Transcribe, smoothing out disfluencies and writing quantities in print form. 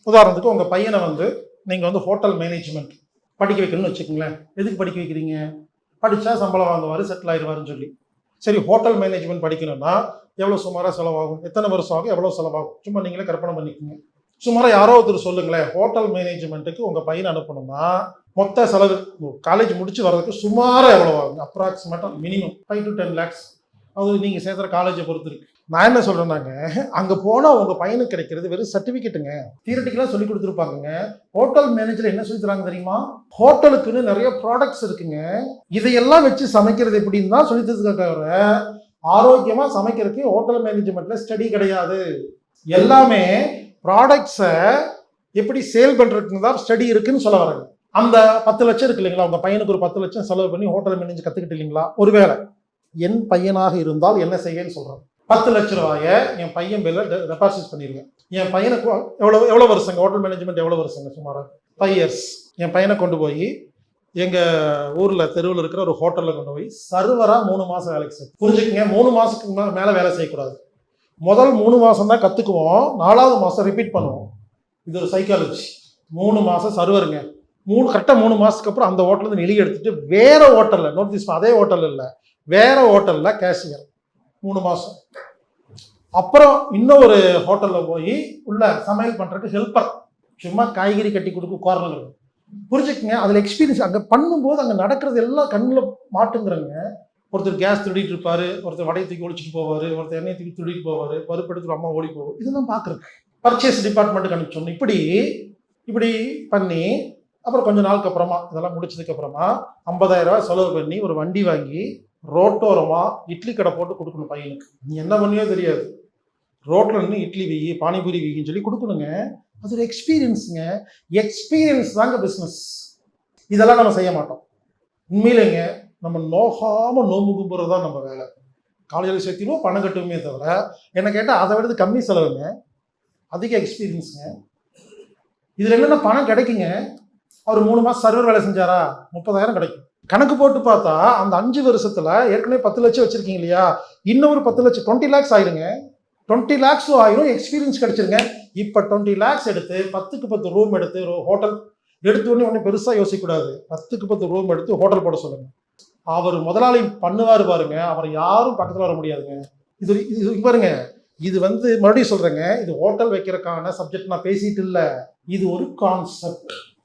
உதாரணத்துக்கு உங்கள் பையனை நீங்கள் ஹோட்டல் மேனேஜ்மெண்ட் படிக்க வைக்கணும்னு வச்சுக்கோங்களேன். எதுக்கு படிக்க வைக்கிறீங்க? படித்தா சம்பளம் வாங்குவார், செட்டில் ஆயிடுவாருன்னு சொல்லி. சரி, ஹோட்டல் மேனேஜ்மெண்ட் படிக்கணும்னா எவ்வளோ சுமாராக செலவாகும், எத்தனை வருஷம் ஆகும், எவ்வளோ செலவாகும், சும்மா நீங்களே கற்பனை பண்ணிக்கோங்க. சுமாராக யாரோ ஒருத்தர் சொல்லுங்களேன், ஹோட்டல் மேனேஜ்மெண்ட்டுக்கு உங்கள் பையனை அனுப்பணும்னா மொத்த செலவு காலேஜ் முடிச்சு வர்றதுக்கு சுமாராக எவ்வளோ ஆகும்? அப்ராக்சிமேட்டாக மினிமம் 5 to 10 lakhs. அது நீங்கள் சேர்த்துற காலேஜை பொறுத்து இருக்கு. நான் என்ன சொல்கிறேன்னாங்க, அங்கே போனால் உங்கள் பையனுக்கு கிடைக்கிறது வெறும் சர்டிஃபிகேட்டுங்க. தியரட்டிக்கலாக சொல்லி கொடுத்துருப்பாங்க. ஹோட்டல் மேனேஜர் என்ன சொல்லி தராங்க தெரியுமா? ஹோட்டலுக்குன்னு நிறைய ப்ராடக்ட்ஸ் இருக்குங்க, இதையெல்லாம் வச்சு சமைக்கிறது எப்படின்னு தான் சொல்லி தருவாங்க. ஆரோக்கியமாக சமைக்கிறதுக்கு ஹோட்டல் மேனேஜ்மெண்ட்டில் ஸ்டடி கிடையாது. எல்லாமே ப்ராடக்ட்ஸை எப்படி சேல் பண்ணுறதுக்குன்னு தான் ஸ்டடி இருக்குன்னு சொல்ல வராங்க. அந்த 10 லட்சம் இருக்கு இல்லைங்களா, உங்கள் பையனுக்கு ஒரு 10 லட்சம் செலவு பண்ணி ஹோட்டல் மேனேஜ் கற்றுக்கிட்டு இல்லைங்களா? ஒருவேளை என் பையனாக இருந்தால் என்ன செய்யன்னு சொல்கிறேன். 10 லட்ச ரூபாயை என் பையன் பேர்ல டெபாசிட் பண்ணிடுவேன். என் பையனுக்கு எவ்வளோ வருஷங்க ஹோட்டல் மேனேஜ்மெண்ட்? எவ்வளோ வருஷங்க? சுமாராக 5 years. என் பையனை கொண்டு போய் எங்கள் ஊரில் தெருவில் இருக்கிற ஒரு ஹோட்டலில் கொண்டு போய் சர்வராக 3 மாதம் வேலைக்கு செய்யும். புரிஞ்சுக்கங்க, 3 மாதத்துக்கு மேலே வேலை செய்யக்கூடாது. முதல் 3 மாதம் தான் கற்றுக்குவோம், 4வது மாதம் ரிப்பீட் பண்ணுவோம். இது ஒரு சைக்காலஜி. 3 மாதம் சர்வருங்க. கரெக்டாக 3 மாதத்துக்கு அப்புறம் அந்த ஹோட்டலேருந்து வெளியே எடுத்துட்டு வேற ஹோட்டலில், நோட்டீஸ் அதே ஹோட்டல் இல்லை, வேற ஹோட்டலில் கேஷியர் 3 மாதம். அப்புறம் இன்னொரு ஹோட்டலில் போய் உள்ள சமையல் பண்ணுறதுக்கு ஹெல்ப்பர், சும்மா காய்கறி கட்டி கொடுக்க கார்னர். புரிஞ்சுக்குங்க, அதில் எக்ஸ்பீரியன்ஸ். அங்கே பண்ணும்போது அங்கே நடக்கிறது எல்லாம் கண்ணில் மாட்டுங்கிறங்க. ஒருத்தர் கேஸ் திருடிட்டு இருப்பார், ஒருத்தர் வடையை தூக்கி ஒழிச்சிட்டு போவார், ஒருத்தர் எண்ணெயை தூக்கி திருடிட்டு போவார், பருப்பு எடுத்துட்டு அம்மா ஓடி போவோம். இதெல்லாம் பார்க்குறேன். பர்ச்சேஸ் டிபார்ட்மெண்ட்டுக்கு அனுப்பிச்சோம். இப்படி பண்ணி அப்புறம் கொஞ்ச நாளுக்கு அப்புறமா இதெல்லாம் முடிச்சதுக்கு அப்புறமா 50,000 ரூபாய் செலவு பண்ணி ஒரு வண்டி வாங்கி ரோட்டோரமா இட்லி கடை போட்டு கொடுக்கணும் பையனுக்கு. நீ என்ன பண்ணியோ தெரியாது, ரோட்ல நின்று இட்லி வீகி பானிபூரி வீகின்னு சொல்லி கொடுக்கணுங்க. அது ஒரு எக்ஸ்பீரியன்ஸுங்க. எக்ஸ்பீரியன்ஸ் தாங்க பிஸ்னஸ். இதெல்லாம் நம்ம செய்ய மாட்டோம். உண்மையிலேங்க நம்ம நோகாம நோம்பு கும்புறது தான் நம்ம வேலை. காலையில் சேர்த்திடுவோம், பணம் கட்டுவோமே தவிர, என்ன கேட்டால் அதை விட கம்மி செலவுங்க, அதிக எக்ஸ்பீரியன்ஸுங்க. இதில் என்னென்ன பணம் கிடைக்குங்க. அவர் 3 மாதம் சர்வர் வேலை செஞ்சாரா, 30,000 கிடைக்கும். கணக்கு போட்டு பார்த்தா அந்த 5 வருஷத்துல ஏற்கனவே 10 லட்சம் வச்சிருக்கீங்க இல்லையா, இன்னொரு 10 லட்சம் 20 lakhs ஆயிருங்க. 20 lakhs ஆயிரும், எக்ஸ்பீரியன்ஸ் கிடைச்சிருங்க. இப்போ 20 lakhs எடுத்து 10க்கு 10 ரூம் எடுத்து ஹோட்டல் எடுத்தோடனே ஒன்றும் பெருசாக யோசிக்கக்கூடாது. 10க்கு 10 ரூம் எடுத்து ஹோட்டல் போட சொல்லுங்க. அவர் முதலாளி பண்ணுவார் பாருங்க, அவரை யாரும் பக்கத்தில் வர முடியாதுங்க. இது பாருங்க, இது மறுபடியும் சொல்றேங்க, இது ஹோட்டல் வைக்கிறதுக்கான சப்ஜெக்ட் நான் பேசிட்டு இல்லை, இது ஒரு கான்செப்ட்.